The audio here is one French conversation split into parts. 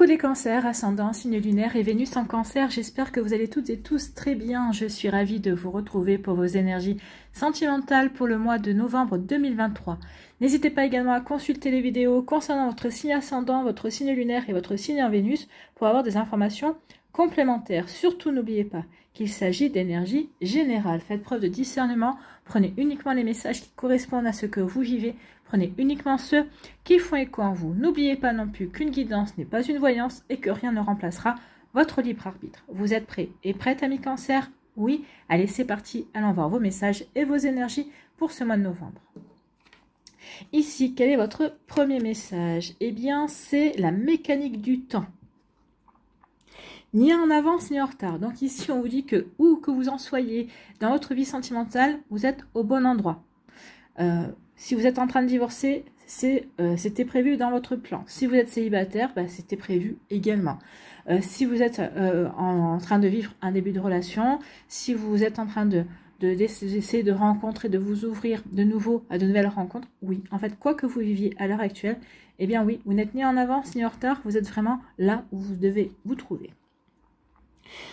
Coucou les cancers, ascendant, signe lunaire et Vénus en cancer, j'espère que vous allez toutes et tous très bien. Je suis ravie de vous retrouver pour vos énergies sentimentales pour le mois de novembre 2023. N'hésitez pas également à consulter les vidéos concernant votre signe ascendant, votre signe lunaire et votre signe en Vénus pour avoir des informations complémentaires. Surtout n'oubliez pas qu'il s'agit d'énergie générale. Faites preuve de discernement, prenez uniquement les messages qui correspondent à ce que vous vivez. Prenez uniquement ceux qui font écho en vous. N'oubliez pas non plus qu'une guidance n'est pas une voyance et que rien ne remplacera votre libre arbitre. Vous êtes prêts et prêtes, amis cancer? Oui? Allez, c'est parti. Allons voir vos messages et vos énergies pour ce mois de novembre. Ici, quel est votre premier message? Eh bien, c'est la mécanique du temps. Ni en avance ni en retard. Donc ici, on vous dit que où que vous en soyez dans votre vie sentimentale, vous êtes au bon endroit. Si vous êtes en train de divorcer, c'était prévu dans votre plan. Si vous êtes célibataire, c'était prévu également. Si vous êtes en train de vivre un début de relation, si vous êtes en train d'essayer de rencontrer, de vous ouvrir de nouveau à de nouvelles rencontres, oui. En fait, quoi que vous viviez à l'heure actuelle, eh bien oui, vous n'êtes ni en avance ni en retard, vous êtes vraiment là où vous devez vous trouver.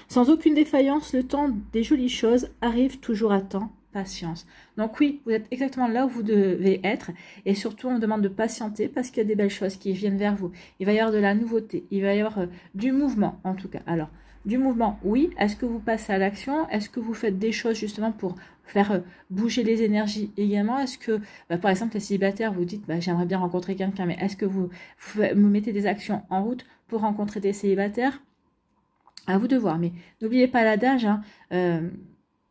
Sans aucune défaillance, le temps des jolies choses arrive toujours à temps. Patience. Donc oui, vous êtes exactement là où vous devez être et surtout on demande de patienter parce qu'il y a des belles choses qui viennent vers vous. Il va y avoir de la nouveauté, il va y avoir du mouvement en tout cas. Alors, du mouvement, oui. Est-ce que vous passez à l'action? Est-ce que vous faites des choses justement pour faire bouger les énergies également? Est-ce que, par exemple, les célibataires, vous dites, j'aimerais bien rencontrer quelqu'un, mais est-ce que vous mettez des actions en route pour rencontrer des célibataires? À vous de voir, mais n'oubliez pas l'adage, hein,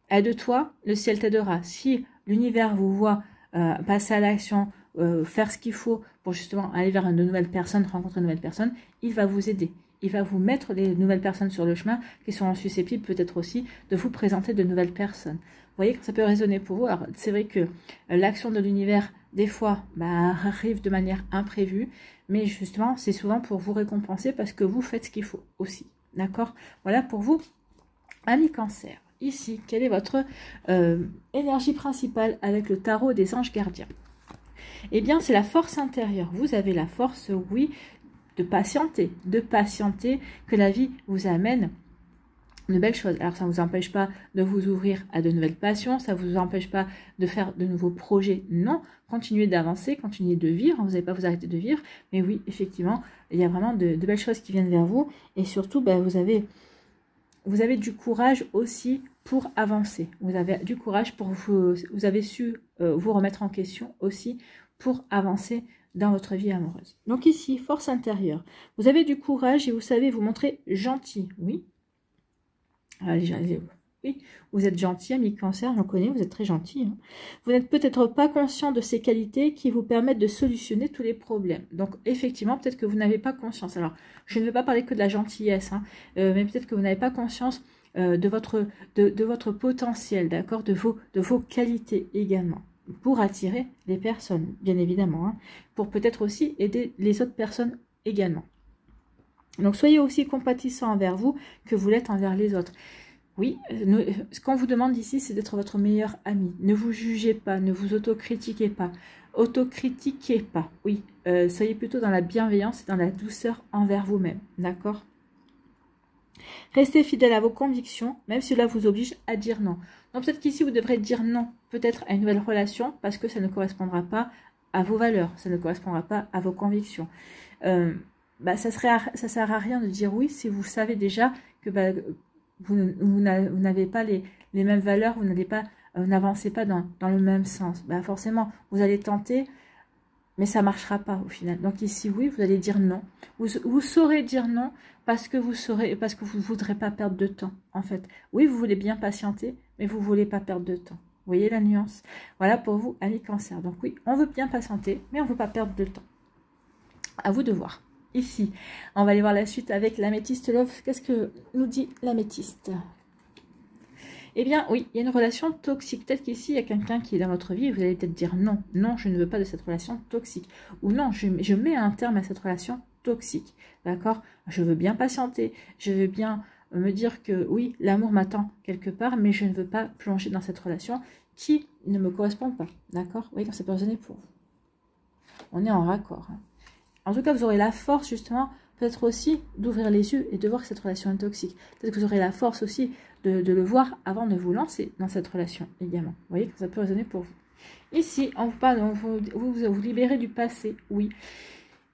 aide-toi, le ciel t'aidera. Si l'univers vous voit passer à l'action, faire ce qu'il faut pour justement aller vers de nouvelles personnes, rencontrer de nouvelles personnes, il va vous aider. Il va vous mettre les nouvelles personnes sur le chemin qui sont susceptibles peut-être aussi de vous présenter de nouvelles personnes. Vous voyez que ça peut résonner pour vous. Alors c'est vrai que l'action de l'univers, des fois, arrive de manière imprévue, mais justement, c'est souvent pour vous récompenser parce que vous faites ce qu'il faut aussi. D'accord? Voilà pour vous, amis cancer. Ici, quelle est votre énergie principale avec le tarot des anges gardiens? Eh bien, c'est la force intérieure. Vous avez la force, oui, de patienter, que la vie vous amène de belles choses. Alors, ça ne vous empêche pas de vous ouvrir à de nouvelles passions, ça ne vous empêche pas de faire de nouveaux projets. Non, continuez d'avancer, continuez de vivre, vous n'allez pas vous arrêter de vivre. Mais oui, effectivement, il y a vraiment de belles choses qui viennent vers vous. Et surtout, vous avez du courage aussi pour avancer. Vous avez du courage pour vous avez su vous remettre en question aussi pour avancer dans votre vie amoureuse. Donc ici, force intérieure. Vous avez du courage et vous savez vous montrer gentil. Oui. Allez, oui, vous êtes gentil, ami cancer, j'en connais, vous êtes très gentil. Hein. Vous n'êtes peut-être pas conscient de ces qualités qui vous permettent de solutionner tous les problèmes. Donc, effectivement, peut-être que vous n'avez pas conscience. Alors, je ne vais pas parler que de la gentillesse, hein, mais peut-être que vous n'avez pas conscience de votre potentiel, d'accord, de vos qualités également, pour attirer les personnes, bien évidemment, hein, pour peut-être aussi aider les autres personnes également. Donc, soyez aussi compatissant envers vous que vous l'êtes envers les autres. Oui, ce qu'on vous demande ici, c'est d'être votre meilleur ami. Ne vous jugez pas, ne vous autocritiquez pas. Autocritiquez pas, oui. Soyez plutôt dans la bienveillance et dans la douceur envers vous-même, d'accord? Restez fidèle à vos convictions, même si cela vous oblige à dire non. Donc peut-être qu'ici, vous devrez dire non, peut-être à une nouvelle relation, parce que ça ne correspondra pas à vos valeurs, ça ne correspondra pas à vos convictions. Ça sert à rien de dire oui si vous savez déjà que vous n'avez pas les mêmes valeurs, vous n'avancez pas dans le même sens. Forcément, vous allez tenter, mais ça ne marchera pas au final. Donc ici, oui, vous allez dire non. Vous saurez dire non parce que vous ne voudrez pas perdre de temps, en fait. Oui, vous voulez bien patienter, mais vous ne voulez pas perdre de temps. Vous voyez la nuance? Voilà pour vous, amis cancer. Donc oui, on veut bien patienter, mais on ne veut pas perdre de temps. À vous de voir. Ici, on va aller voir la suite avec l'améthyste love. Qu'est-ce que nous dit l'améthyste? Eh bien, oui, il y a une relation toxique. Peut-être qu'ici, il y a quelqu'un qui est dans votre vie et vous allez peut-être dire non. Non, je ne veux pas de cette relation toxique. Ou non, je mets un terme à cette relation toxique. D'accord? Je veux bien patienter. Je veux bien me dire que oui, l'amour m'attend quelque part, mais je ne veux pas plonger dans cette relation qui ne me correspond pas. D'accord? Vous voyez, quand ça peut résonner pour vous. On est en raccord. Hein. En tout cas, vous aurez la force, justement, peut-être aussi d'ouvrir les yeux et de voir que cette relation est toxique. Peut-être que vous aurez la force aussi de le voir avant de vous lancer dans cette relation également. Vous voyez que ça peut résonner pour vous. Ici, on vous parle, vous libérez du passé, oui.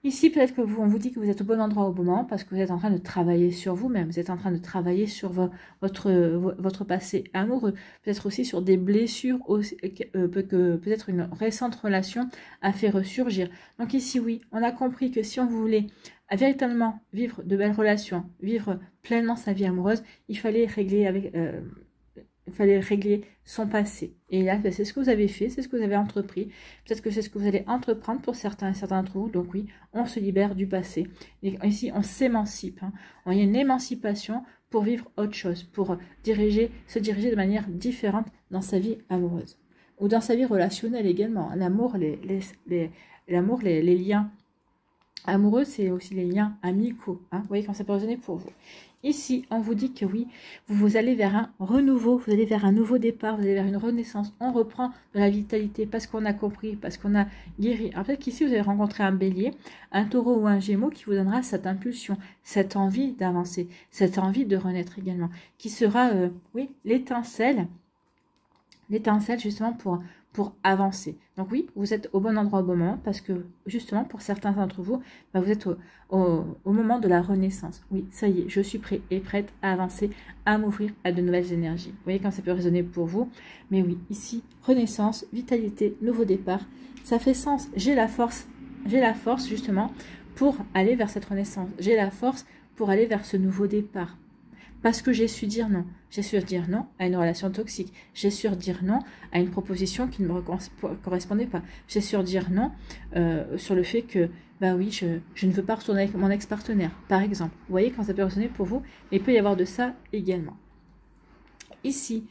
Ici, peut-être que on vous dit que vous êtes au bon endroit au bon moment parce que vous êtes en train de travailler sur vous-même. Vous êtes en train de travailler sur votre passé amoureux. Peut-être aussi sur des blessures que peut-être une récente relation a fait ressurgir. Donc ici, oui, on a compris que si on voulait véritablement vivre de belles relations, vivre pleinement sa vie amoureuse, il fallait régler son passé. Et là, c'est ce que vous avez fait, c'est ce que vous avez entrepris. Peut-être que c'est ce que vous allez entreprendre pour certains et certains d'entre vous. Donc oui, on se libère du passé. Et ici, on s'émancipe. Hein. Il y a une émancipation pour vivre autre chose, pour se diriger de manière différente dans sa vie amoureuse. Ou dans sa vie relationnelle également. L'amour, les liens amoureux, c'est aussi les liens amicaux. Hein. Vous voyez quand ça peut résonner pour vous. Ici, on vous dit que oui, vous allez vers un renouveau, vous allez vers un nouveau départ, vous allez vers une renaissance. On reprend de la vitalité parce qu'on a compris, parce qu'on a guéri. Alors peut-être qu'ici, vous allez rencontrer un bélier, un taureau ou un gémeau qui vous donnera cette impulsion, cette envie d'avancer, cette envie de renaître également, qui sera, oui, l'étincelle justement pour avancer. Donc oui, vous êtes au bon endroit au bon moment parce que justement pour certains d'entre vous, vous êtes au moment de la renaissance. Oui, ça y est, je suis prêt et prête à avancer, à m'ouvrir à de nouvelles énergies. Vous voyez quand ça peut résonner pour vous. Mais oui, ici, renaissance, vitalité, nouveau départ, ça fait sens. J'ai la force justement pour aller vers cette renaissance. J'ai la force pour aller vers ce nouveau départ. Parce que j'ai su dire non. J'ai su dire non à une relation toxique. J'ai su dire non à une proposition qui ne me correspondait pas. J'ai su dire non sur le fait que, oui, je ne veux pas retourner avec mon ex-partenaire, par exemple. Vous voyez quand ça peut résonner pour vous, mais il peut y avoir de ça également. Ici,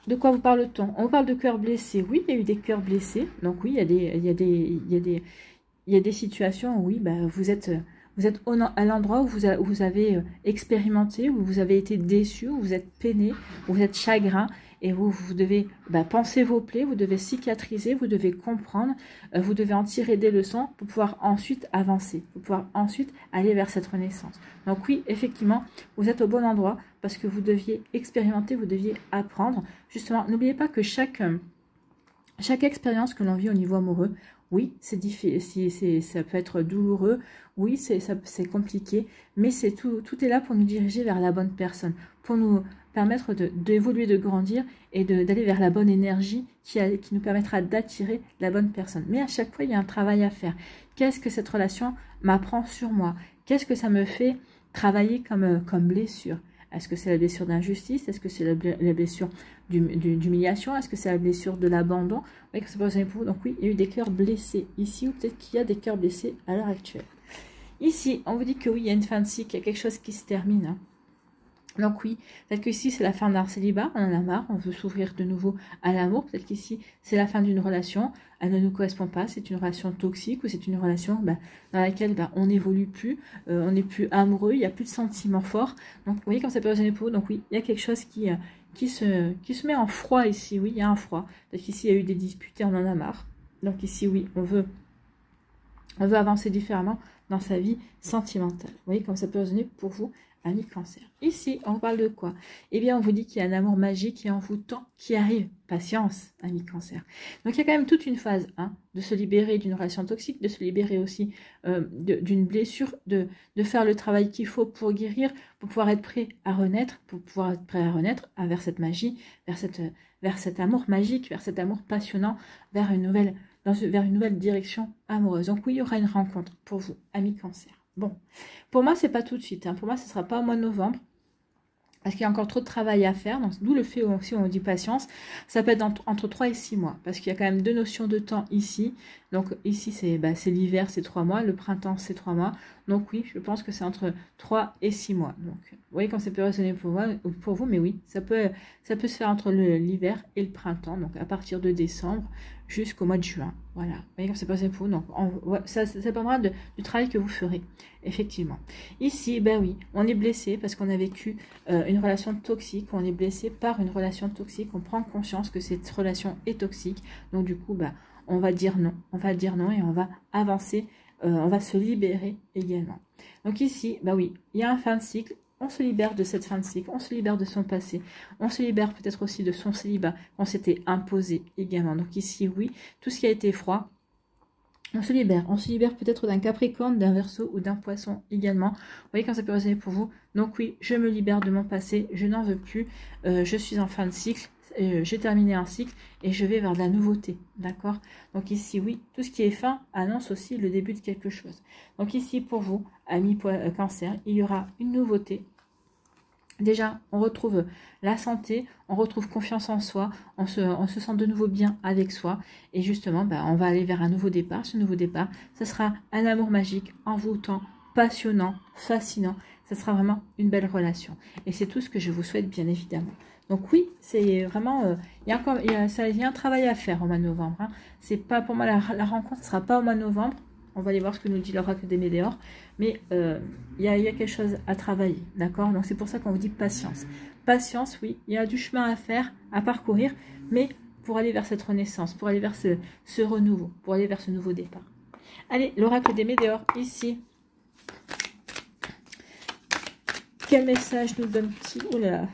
de quoi vous parle-t-on? On parle de cœurs blessés. Oui, il y a eu des cœurs blessés. Donc oui, il y a des situations où oui, vous êtes à l'endroit où vous avez expérimenté, où vous avez été déçu, où vous êtes peiné, où vous êtes chagrin, et vous devez penser vos plaies, vous devez cicatriser, vous devez comprendre, vous devez en tirer des leçons pour pouvoir ensuite avancer, pour pouvoir ensuite aller vers cette renaissance. Donc oui, effectivement, vous êtes au bon endroit parce que vous deviez expérimenter, vous deviez apprendre. Justement, n'oubliez pas que chaque expérience que l'on vit au niveau amoureux, oui, c'est difficile, ça peut être douloureux, oui, c'est compliqué, mais tout est là pour nous diriger vers la bonne personne, pour nous permettre d'évoluer, de grandir et d'aller vers la bonne énergie qui nous permettra d'attirer la bonne personne. Mais à chaque fois, il y a un travail à faire. Qu'est-ce que cette relation m'apprend sur moi? Qu'est-ce que ça me fait travailler comme blessure? Est-ce que c'est la blessure d'injustice? Est-ce que c'est la blessure d'humiliation? Est-ce que c'est la blessure de l'abandon? Vous voyez que c'est pas pour vous. Donc oui, il y a eu des cœurs blessés ici, ou peut-être qu'il y a des cœurs blessés à l'heure actuelle. Ici, on vous dit que oui, il y a une fin de cycle, il y a quelque chose qui se termine. Hein. Donc oui, peut-être qu'ici c'est la fin d'un célibat, on en a marre, on veut s'ouvrir de nouveau à l'amour. Peut-être qu'ici c'est la fin d'une relation, elle ne nous correspond pas, c'est une relation toxique ou c'est une relation dans laquelle on n'évolue plus, on n'est plus amoureux, il n'y a plus de sentiments forts. Donc vous voyez comme ça peut résonner pour vous. Donc oui, il y a quelque chose qui se met en froid ici, oui, il y a un froid. Peut-être qu'ici il y a eu des disputes et on en a marre. Donc ici oui, on veut avancer différemment dans sa vie sentimentale. Vous voyez comme ça peut résonner pour vous, amis Cancer. Ici, on parle de quoi? Eh bien, on vous dit qu'il y a un amour magique et envoûtant qui arrive. Patience, amis Cancer. Donc, il y a quand même toute une phase de se libérer d'une relation toxique, de se libérer aussi d'une blessure, de faire le travail qu'il faut pour guérir, pour pouvoir être prêt à renaître, vers cette magie, vers cet amour magique, vers cet amour passionnant, vers une nouvelle direction amoureuse. Donc oui, il y aura une rencontre pour vous, amis Cancer. Bon, pour moi, c'est pas tout de suite. Hein. Pour moi, ce ne sera pas au mois de novembre. Parce qu'il y a encore trop de travail à faire. D'où le fait aussi où on dit patience. Ça peut être entre 3 et 6 mois. Parce qu'il y a quand même 2 notions de temps ici. Donc ici, c'est l'hiver, c'est 3 mois. Le printemps, c'est 3 mois. Donc oui, je pense que c'est entre 3 et 6 mois. Donc vous voyez comme ça peut résonner pour vous. Mais oui, ça peut se faire entre l'hiver et le printemps. Donc à partir de décembre jusqu'au mois de juin. Voilà. Vous voyez comme ça peut résonner pour vous. Donc ça dépendra du travail que vous ferez. Effectivement. Ici, oui, on est blessé parce qu'on a vécu une relation toxique. On est blessé par une relation toxique. On prend conscience que cette relation est toxique. Donc du coup, on va dire non. On va dire non et on va avancer on va se libérer également. Donc ici, bah oui, il y a un fin de cycle. On se libère de cette fin de cycle, on se libère de son passé, on se libère peut-être aussi de son célibat qu'on s'était imposé également. Donc ici, oui, tout ce qui a été froid, on se libère peut-être d'un Capricorne, d'un Verseau ou d'un Poisson également. Vous voyez quand ça peut résonner pour vous. Donc oui, je me libère de mon passé, je n'en veux plus, je suis en fin de cycle, j'ai terminé un cycle et je vais vers de la nouveauté, d'accord? Donc ici, oui, tout ce qui est fin annonce aussi le début de quelque chose. Donc ici, pour vous, amis Cancer, il y aura une nouveauté. Déjà, on retrouve la santé, on retrouve confiance en soi, on se sent de nouveau bien avec soi. Et justement, bah, on va aller vers un nouveau départ. Ce nouveau départ, ce sera un amour magique, envoûtant, passionnant, fascinant. Ce sera vraiment une belle relation. Et c'est tout ce que je vous souhaite, bien évidemment. Donc oui, c'est vraiment, il y a un travail à faire au mois de novembre. Hein. C'est pas pour moi la rencontre, ne sera pas au mois de novembre. On va aller voir ce que nous dit l'oracle des Météores. Mais il y a quelque chose à travailler, d'accord? Donc c'est pour ça qu'on vous dit patience. Patience, oui, il y a du chemin à faire, à parcourir, mais pour aller vers cette renaissance, pour aller vers ce renouveau, pour aller vers ce nouveau départ. Allez, l'oracle des Météores, ici. Quel message nous donne-t-il? Oh là là.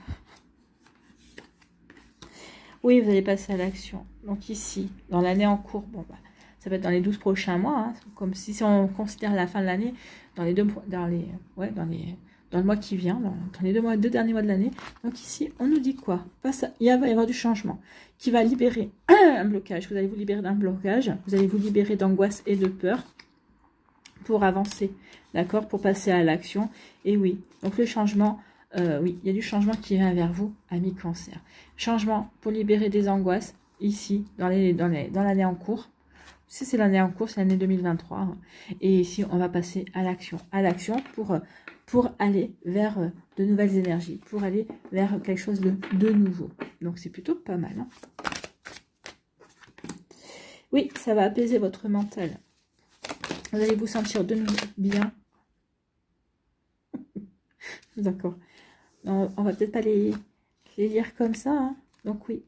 Oui, vous allez passer à l'action. Donc ici, dans l'année en cours, bon, bah, ça va être dans les 12 prochains mois, hein, comme si on considère la fin de l'année, dans le mois qui vient, dans les deux derniers mois de l'année. Donc ici, on nous dit quoi? Il va y avoir du changement qui va libérer un blocage. Vous allez vous libérer d'un blocage, vous allez vous libérer d'angoisse et de peur pour avancer, d'accord? Pour passer à l'action. Et oui, donc le changement... oui, il y a du changement qui vient vers vous, amis Cancer. Changement pour libérer des angoisses, ici, dans l'année en cours. Si c'est l'année en cours, c'est l'année 2023. Hein. Et ici, on va passer à l'action. À l'action pour aller vers de nouvelles énergies, pour aller vers quelque chose de nouveau. Donc, c'est plutôt pas mal. Hein. Oui, ça va apaiser votre mental. Vous allez vous sentir de nouveau bien. D'accord. On va peut-être pas les lire comme ça. Hein. Donc oui,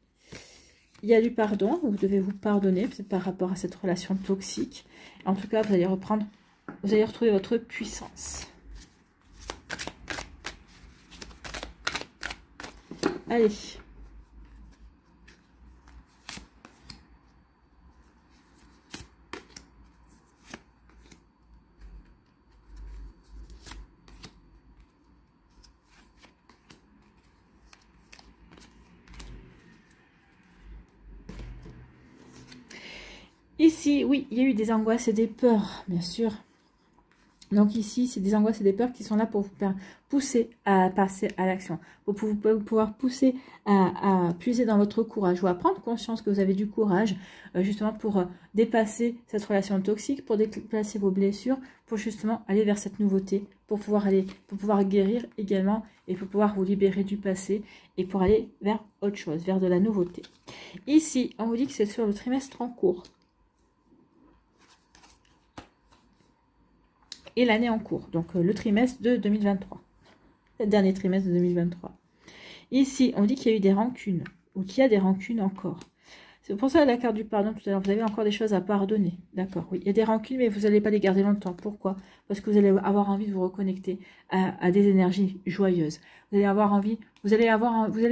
il y a du pardon. Vous devez vous pardonner par rapport à cette relation toxique. En tout cas, vous allez retrouver votre puissance. Allez. Ici, oui, il y a eu des angoisses et des peurs, bien sûr. Donc ici, c'est des angoisses et des peurs qui sont là pour vous pousser à passer à l'action. Pour pouvoir pousser à puiser dans votre courage ou à prendre conscience que vous avez du courage, justement pour dépasser cette relation toxique, pour dépasser vos blessures, pour justement aller vers cette nouveauté, pour pouvoir guérir également et pour pouvoir vous libérer du passé et pour aller vers autre chose, vers de la nouveauté. Ici, on vous dit que c'est sur le trimestre en cours. Et l'année en cours, donc le trimestre de 2023, le dernier trimestre de 2023. Ici, on dit qu'il y a eu des rancunes, ou qu'il y a des rancunes encore. C'est pour ça la carte du pardon tout à l'heure, vous avez encore des choses à pardonner, d'accord, oui, il y a des rancunes, mais vous n'allez pas les garder longtemps. Pourquoi? Parce que vous allez avoir envie de vous reconnecter à des énergies joyeuses. Vous allez avoir envie, vous allez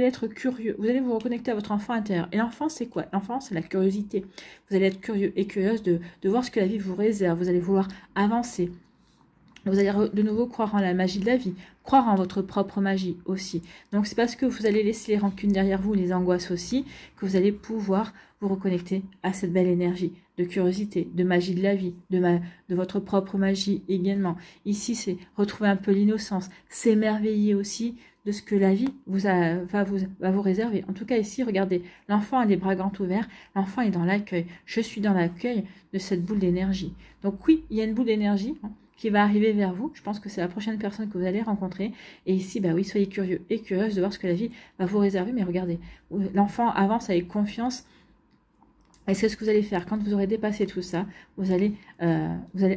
être curieux, vous allez vous reconnecter à votre enfant intérieur. Et l'enfant, c'est quoi? L'enfant, c'est la curiosité. Vous allez être curieux et curieuse de voir ce que la vie vous réserve. Vous allez vouloir avancer. Vous allez de nouveau croire en la magie de la vie, croire en votre propre magie aussi. Donc c'est parce que vous allez laisser les rancunes derrière vous, les angoisses aussi, que vous allez pouvoir vous reconnecter à cette belle énergie de curiosité, de magie de la vie, de votre propre magie également. Ici, c'est retrouver un peu l'innocence, s'émerveiller aussi de ce que la vie va vous réserver. En tout cas ici, regardez, l'enfant a les bras grands ouverts, l'enfant est dans l'accueil. Je suis dans l'accueil de cette boule d'énergie. Donc oui, il y a une boule d'énergie, hein, qui va arriver vers vous. Je pense que c'est la prochaine personne que vous allez rencontrer. Et ici, bah oui, soyez curieux et curieuse de voir ce que la vie va vous réserver. Mais regardez, l'enfant avance avec confiance. Et c'est ce que vous allez faire. Quand vous aurez dépassé tout ça, vous allez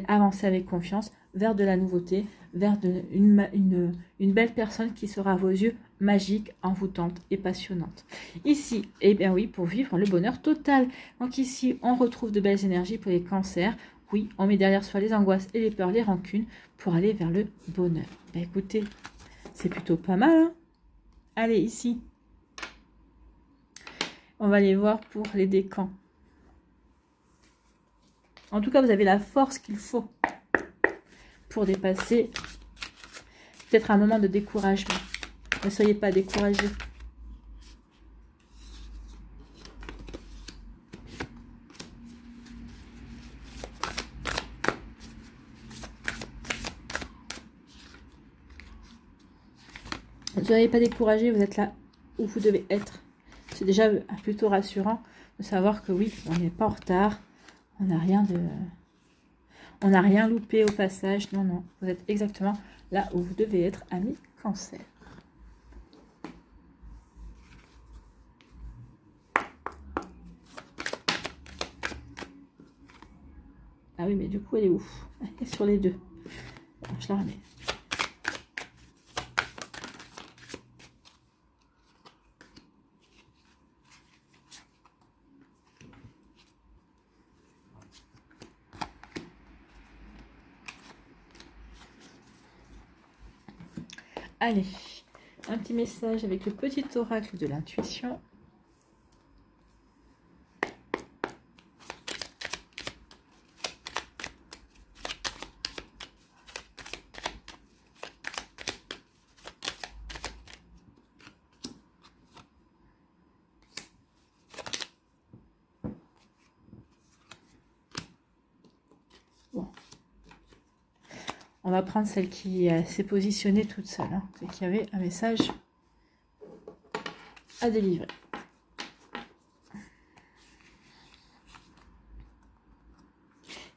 avancer avec confiance vers de la nouveauté, vers une belle personne qui sera à vos yeux magique, envoûtante et passionnante. Ici, eh bien oui, pour vivre le bonheur total. Donc ici, on retrouve de belles énergies pour les cancers. oui, on met derrière soi les angoisses et les peurs, les rancunes pour aller vers le bonheur. Ben, écoutez, c'est plutôt pas mal, hein. Allez, ici, on va aller voir pour les décans. En tout cas, vous avez la force qu'il faut pour dépasser peut-être un moment de découragement. Ne soyez pas découragés. Ne soyez pas découragés, vous êtes là où vous devez être. C'est déjà plutôt rassurant de savoir que oui, on n'est pas en retard, on n'a rien loupé au passage. Non, non, vous êtes exactement là où vous devez être, amis Cancer. Ah oui, mais du coup, elle est où? Elle est sur les deux. Alors, je la remets. Allez, un petit message avec le petit oracle de l'intuition. Bon. On va prendre celle qui s'est positionnée toute seule, hein, c'est qu'il y avait un message à délivrer.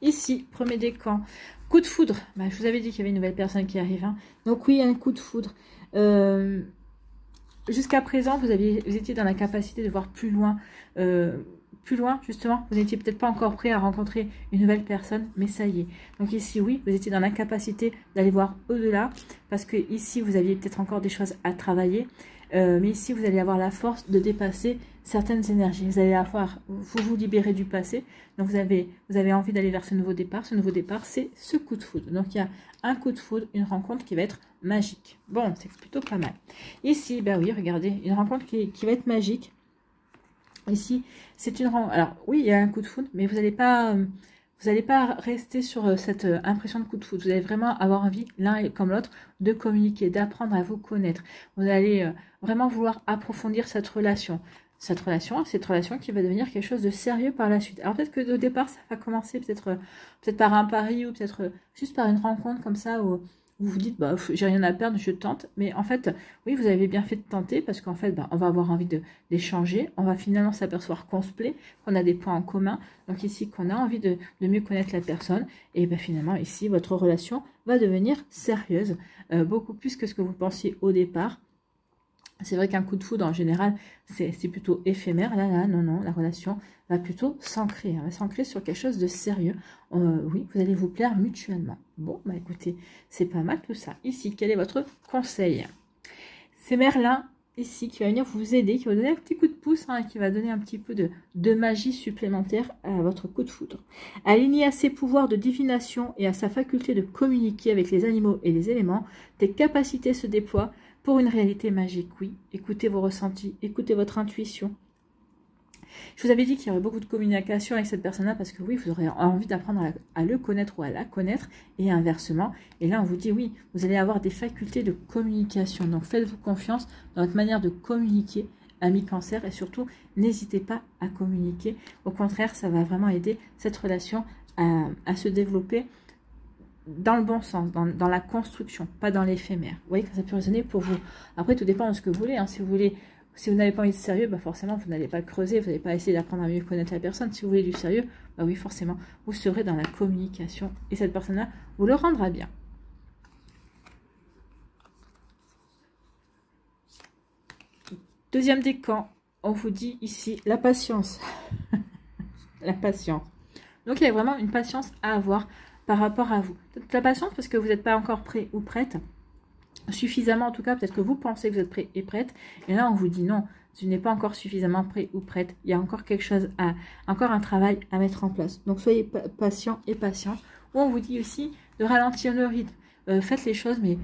Ici, premier décan, coup de foudre. Bah, je vous avais dit qu'il y avait une nouvelle personne qui arrive, hein. Donc oui, un coup de foudre. Jusqu'à présent, vous étiez dans la capacité de voir plus loin, justement. Vous n'étiez peut-être pas encore prêt à rencontrer une nouvelle personne, mais ça y est. Donc ici, oui, vous étiez dans l'incapacité d'aller voir au-delà, parce que ici, vous aviez peut-être encore des choses à travailler. Mais ici, vous allez avoir la force de dépasser certaines énergies. Vous allez avoir, vous libérer du passé. Donc, vous avez envie d'aller vers ce nouveau départ. Ce nouveau départ, c'est ce coup de foudre. Donc, il y a un coup de foudre, une rencontre qui va être magique. Bon, c'est plutôt pas mal. Ici, ben oui, regardez, une rencontre qui va être magique. Ici, c'est une rencontre. Alors, oui, il y a un coup de foudre, mais vous n'allez pas rester sur cette impression de coup de foudre. Vous allez vraiment avoir envie, l'un comme l'autre, de communiquer, d'apprendre à vous connaître. Vous allez vraiment vouloir approfondir cette relation. Cette relation qui va devenir quelque chose de sérieux par la suite. Alors peut-être que au départ, ça va commencer peut-être par un pari ou peut-être juste par une rencontre comme ça où vous vous dites, bah, j'ai rien à perdre, je tente. Mais en fait, oui, vous avez bien fait de tenter parce qu'en fait, bah, on va avoir envie d'échanger. On va finalement s'apercevoir qu'on se plaît, qu'on a des points en commun. Donc ici, qu'on a envie de mieux connaître la personne. Et bah, finalement, ici, votre relation va devenir sérieuse, beaucoup plus que ce que vous pensiez au départ. C'est vrai qu'un coup de foudre, en général, c'est plutôt éphémère. Là, non, la relation va plutôt s'ancrer. Elle va s'ancrer sur quelque chose de sérieux. Oui, vous allez vous plaire mutuellement. Bon, bah écoutez, c'est pas mal tout ça. Ici, quel est votre conseil? C'est Merlin, ici, qui va venir vous aider, qui va donner un petit coup de pouce, hein, qui va donner un petit peu de magie supplémentaire à votre coup de foudre. Aligné à ses pouvoirs de divination et à sa faculté de communiquer avec les animaux et les éléments, tes capacités se déploient pour une réalité magique. Oui, écoutez vos ressentis, écoutez votre intuition. Je vous avais dit qu'il y aurait beaucoup de communication avec cette personne-là parce que oui, vous aurez envie d'apprendre à le connaître ou à la connaître et inversement. Et là, on vous dit oui, vous allez avoir des facultés de communication. Donc, faites-vous confiance dans votre manière de communiquer, amis Cancer, et surtout, n'hésitez pas à communiquer. Au contraire, ça va vraiment aider cette relation à se développer dans le bon sens, dans la construction, pas dans l'éphémère. Vous voyez que ça peut résonner pour vous. Après, tout dépend de ce que vous voulez. Hein. Si vous n'avez pas envie de sérieux, bah forcément, vous n'allez pas creuser, vous n'allez pas essayer d'apprendre à mieux connaître la personne. Si vous voulez du sérieux, bah oui, forcément, vous serez dans la communication. Et cette personne-là vous le rendra bien. Deuxième décan, on vous dit ici la patience. La patience. Donc, il y a vraiment une patience à avoir par rapport à vous. La patience parce que vous n'êtes pas encore prêt ou prête. Suffisamment en tout cas, peut-être que vous pensez que vous êtes prêt et prête. Et là, on vous dit non, tu n'es pas encore suffisamment prêt ou prête. Il y a encore quelque chose encore un travail à mettre en place. Donc, soyez patient et patient. Ou on vous dit aussi de ralentir le rythme. Faites les choses, mais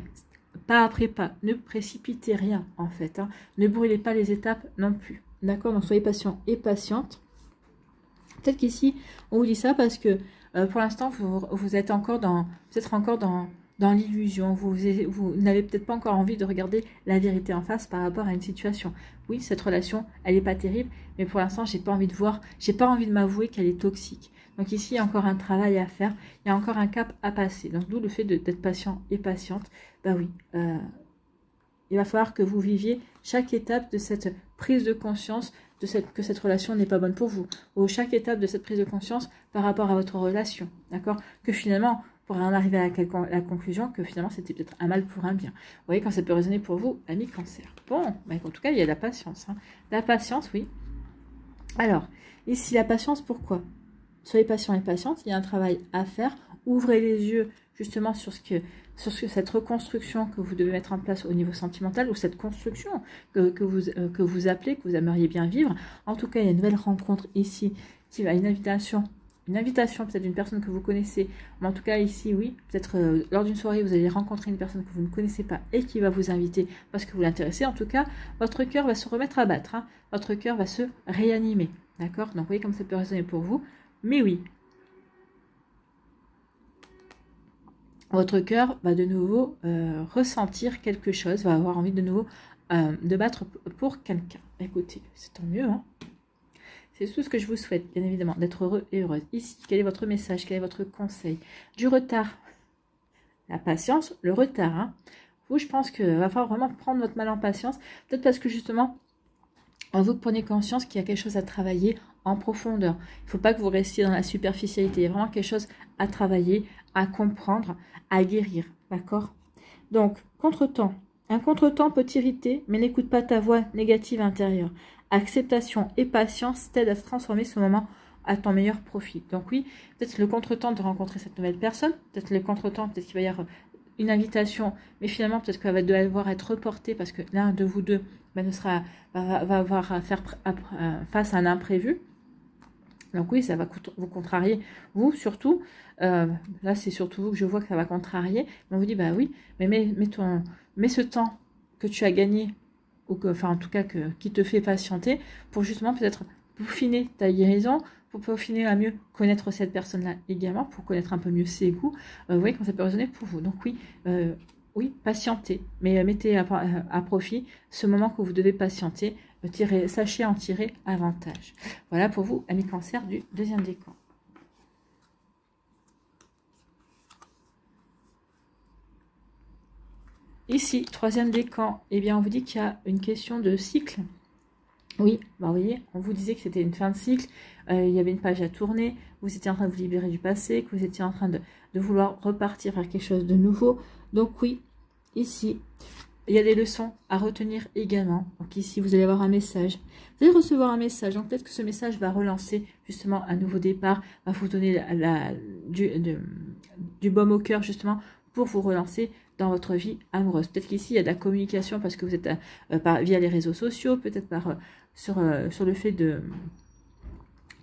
pas après pas. Ne précipitez rien, en fait. Hein. Ne brûlez pas les étapes non plus. D'accord? Donc, soyez patient et patiente. Peut-être qu'ici, on vous dit ça parce que pour l'instant, vous êtes encore peut-être encore dans l'illusion. Vous n'avez peut-être pas encore envie de regarder la vérité en face par rapport à une situation. Oui, cette relation, elle n'est pas terrible, mais pour l'instant, j'ai pas envie de m'avouer qu'elle est toxique. Donc ici, il y a encore un travail à faire, il y a encore un cap à passer. Donc d'où le fait d'être patient et patiente. Bah oui, il va falloir que vous viviez chaque étape de cette prise de conscience que cette relation n'est pas bonne pour vous. Ou chaque étape de cette prise de conscience par rapport à votre relation. D'accord? Que finalement, pour en arriver à la conclusion que finalement, c'était peut-être un mal pour un bien. Vous voyez, quand ça peut résonner pour vous, ami Cancer. Bon, bah, en tout cas, il y a de la patience. Hein. La patience, oui. Alors, ici, la patience, pourquoi? Soyez patient et patiente, il y a un travail à faire. Ouvrez les yeux justement sur cette reconstruction que vous devez mettre en place au niveau sentimental, ou cette construction que vous appelez, que vous aimeriez bien vivre. En tout cas, il y a une nouvelle rencontre ici, qui va une invitation peut-être d'une personne que vous connaissez, mais en tout cas ici, oui, peut-être lors d'une soirée, vous allez rencontrer une personne que vous ne connaissez pas et qui va vous inviter parce que vous l'intéressez. En tout cas, votre cœur va se remettre à battre, hein. Votre cœur va se réanimer, d'accord? Donc, vous voyez comme ça peut résonner pour vous. Mais oui, votre cœur va de nouveau ressentir quelque chose, va avoir envie de nouveau de battre pour quelqu'un. Écoutez, c'est tant mieux, hein. C'est tout ce que je vous souhaite, bien évidemment, d'être heureux et heureuse. Ici, quel est votre message? Quel est votre conseil? Du retard. La patience, le retard. Hein. Vous, je pense qu'il va falloir vraiment prendre votre mal en patience. Peut-être parce que justement, vous prenez conscience qu'il y a quelque chose à travailler en profondeur. Il ne faut pas que vous restiez dans la superficialité. Il y a vraiment quelque chose à travailler, à comprendre, à guérir. D'accord? Donc, contretemps. Un contretemps peut t'irriter, mais n'écoute pas ta voix négative intérieure. Acceptation et patience t'aident à transformer ce moment à ton meilleur profit. Donc oui, peut-être le contretemps de rencontrer cette nouvelle personne, peut-être le contretemps, peut-être qu'il va y avoir une invitation, mais finalement peut-être qu'elle va devoir être reportée parce que l'un de vous deux va avoir à faire face à un imprévu. Donc oui, ça va vous contrarier, vous surtout. Là, c'est surtout vous que je vois que ça va contrarier. Mais on vous dit, bah oui, mais mets ce temps que tu as gagné, ou que, enfin en tout cas qui te fait patienter, pour justement peut-être peaufiner ta guérison, pour peaufiner à mieux connaître cette personne-là également, pour connaître un peu mieux ses goûts. Vous voyez comment ça peut résonner pour vous. Donc oui, oui, patientez, mais mettez à profit ce moment que vous devez patienter. Sachez en tirer avantage. Voilà pour vous, amis Cancer du deuxième décan. Ici, troisième décan, eh bien, on vous dit qu'il y a une question de cycle. Oui, bah, vous voyez, on vous disait que c'était une fin de cycle, il y avait une page à tourner, vous étiez en train de vous libérer du passé, que vous étiez en train de vouloir repartir vers quelque chose de nouveau. Donc oui, ici, il y a des leçons à retenir également. Donc ici, vous allez avoir un message. Vous allez recevoir un message. Donc peut-être que ce message va relancer justement un nouveau départ, va vous donner du baume au cœur justement pour vous relancer dans votre vie amoureuse. Peut-être qu'ici, il y a de la communication parce que vous êtes via les réseaux sociaux, peut-être sur le fait de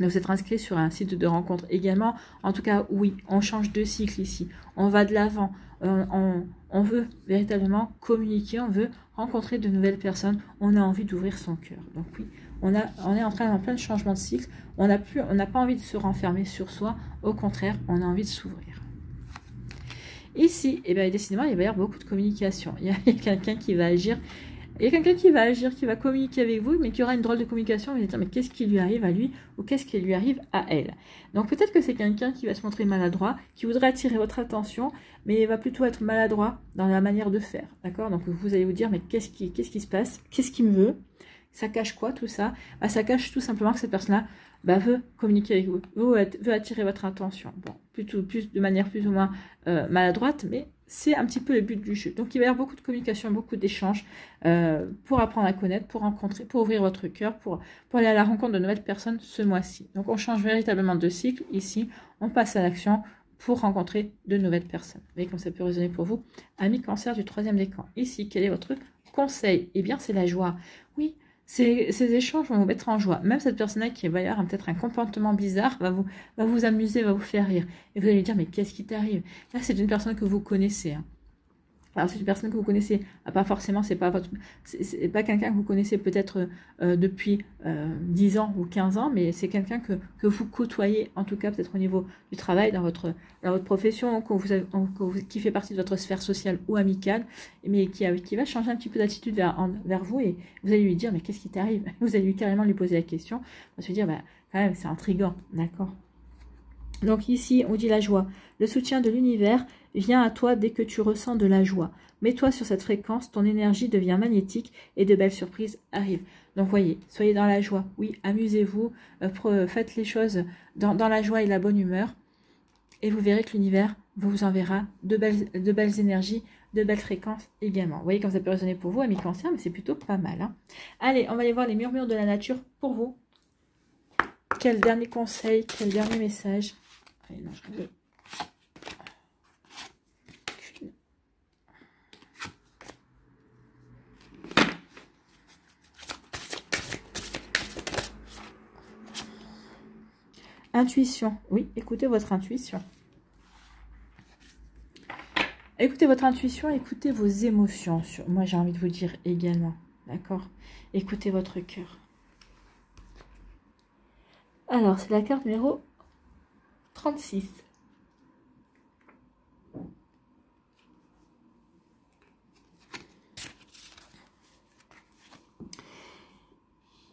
vous être inscrit sur un site de rencontre également. En tout cas, oui, on change de cycle ici. On va de l'avant. On veut véritablement communiquer, on veut rencontrer de nouvelles personnes. On a envie d'ouvrir son cœur. Donc oui, on est en plein de changement de cycle. On n'a pas envie de se renfermer sur soi. Au contraire, on a envie de s'ouvrir. Ici, eh bien, décidément, il va y avoir beaucoup de communication. Il y a quelqu'un qui va agir. Il y a quelqu'un qui va agir, qui va communiquer avec vous, mais qui aura une drôle de communication. Vous allez dire, mais qu'est-ce qui lui arrive à lui ou qu'est-ce qui lui arrive à elle? Donc peut-être que c'est quelqu'un qui va se montrer maladroit, qui voudrait attirer votre attention, mais il va plutôt être maladroit dans la manière de faire. D'accord? Donc vous allez vous dire, mais qu'est-ce qui se passe? Qu'est-ce qu'il me veut? Ça cache quoi tout ça? Ça cache tout simplement que cette personne-là veut communiquer avec vous, veut attirer votre attention. Bon, de manière plus ou moins maladroite, mais c'est un petit peu le but du jeu. Donc il va y avoir beaucoup de communication, beaucoup d'échanges pour apprendre à connaître, pour rencontrer, pour ouvrir votre cœur, pour aller à la rencontre de nouvelles personnes ce mois-ci. Donc on change véritablement de cycle ici, on passe à l'action pour rencontrer de nouvelles personnes. Vous voyez comme ça peut résonner pour vous, amis Cancer du troisième décan. Ici, quel est votre conseil? Eh bien, c'est la joie. Oui, Ces échanges vont vous mettre en joie. Même cette personne-là qui va y avoir peut-être un comportement bizarre va vous amuser, va vous faire rire. Et vous allez lui dire, mais qu'est-ce qui t'arrive? Là, c'est une personne que vous connaissez. Hein. Alors, c'est une personne que vous connaissez, pas forcément, c'est pas quelqu'un que vous connaissez peut-être depuis 10 ans ou 15 ans, mais c'est quelqu'un que vous côtoyez, en tout cas peut-être au niveau du travail, dans votre profession, qui fait partie de votre sphère sociale ou amicale, mais qui va changer un petit peu d'attitude vers vous, et vous allez lui dire, mais qu'est-ce qui t'arrive? Vous allez carrément lui poser la question, on va se dire, bah, quand même, c'est intriguant, d'accord? Donc ici, on dit la joie. Le soutien de l'univers vient à toi dès que tu ressens de la joie. Mets-toi sur cette fréquence, ton énergie devient magnétique et de belles surprises arrivent. Donc voyez, soyez dans la joie. Oui, amusez-vous, faites les choses dans la joie et la bonne humeur. Et vous verrez que l'univers vous enverra de belles énergies, de belles fréquences également. Vous voyez comme ça peut résonner pour vous, amis Cancer, mais c'est plutôt pas mal. Hein. Allez, on va aller voir les murmures de la nature pour vous. Quel dernier conseil, quel dernier message? Allez, non, je vais... Intuition. Oui, écoutez votre intuition. Écoutez votre intuition, écoutez vos émotions. Moi, j'ai envie de vous dire également. D'accord? Écoutez votre cœur. Alors, c'est la carte numéro 36.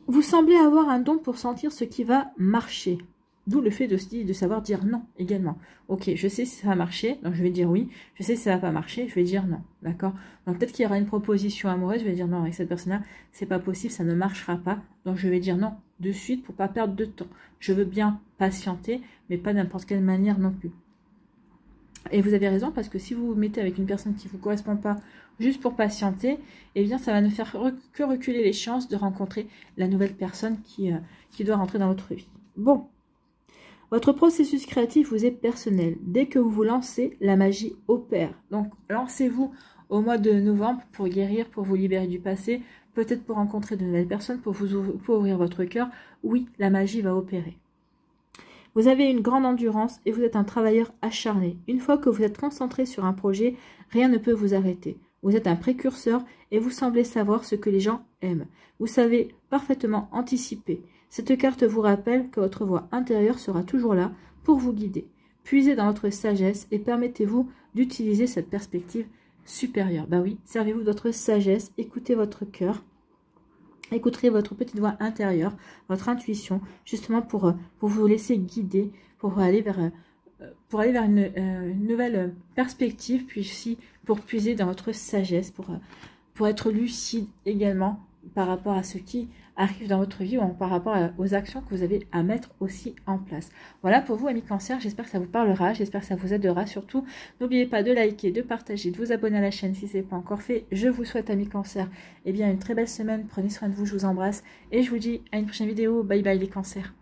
Vous semblez avoir un don pour sentir ce qui va marcher. D'où le fait de savoir dire non également. Ok, je sais si ça va marcher, donc je vais dire oui. Je sais si ça va pas marcher, je vais dire non. D'accord? Donc peut-être qu'il y aura une proposition amoureuse, je vais dire non, avec cette personne-là, c'est pas possible, ça ne marchera pas. Donc je vais dire non de suite pour pas perdre de temps. Je veux bien patienter, mais pas n'importe quelle manière non plus. Et vous avez raison, parce que si vous vous mettez avec une personne qui ne vous correspond pas juste pour patienter, eh bien ça va ne faire que reculer les chances de rencontrer la nouvelle personne qui doit rentrer dans votre vie. Bon. Votre processus créatif vous est personnel. Dès que vous vous lancez, la magie opère. Donc, lancez-vous au mois de novembre pour guérir, pour vous libérer du passé, peut-être pour rencontrer de nouvelles personnes, pour ouvrir votre cœur. Oui, la magie va opérer. Vous avez une grande endurance et vous êtes un travailleur acharné. Une fois que vous êtes concentré sur un projet, rien ne peut vous arrêter. Vous êtes un précurseur et vous semblez savoir ce que les gens aiment. Vous savez parfaitement anticiper. Cette carte vous rappelle que votre voix intérieure sera toujours là pour vous guider. Puisez dans votre sagesse et permettez-vous d'utiliser cette perspective supérieure. Bah oui, servez-vous de votre sagesse, écoutez votre cœur, écoutez votre petite voix intérieure, votre intuition, justement pour vous laisser guider, pour aller vers une nouvelle perspective, puis aussi pour puiser dans votre sagesse, pour être lucide également par rapport à ce qui arrive dans votre vie ou par rapport aux actions que vous avez à mettre aussi en place. Voilà pour vous, amis Cancer, j'espère que ça vous parlera, j'espère que ça vous aidera. Surtout, n'oubliez pas de liker, de partager, de vous abonner à la chaîne si ce n'est pas encore fait. Je vous souhaite, amis Cancer, une très belle semaine, prenez soin de vous, je vous embrasse et je vous dis à une prochaine vidéo. Bye bye les Cancers.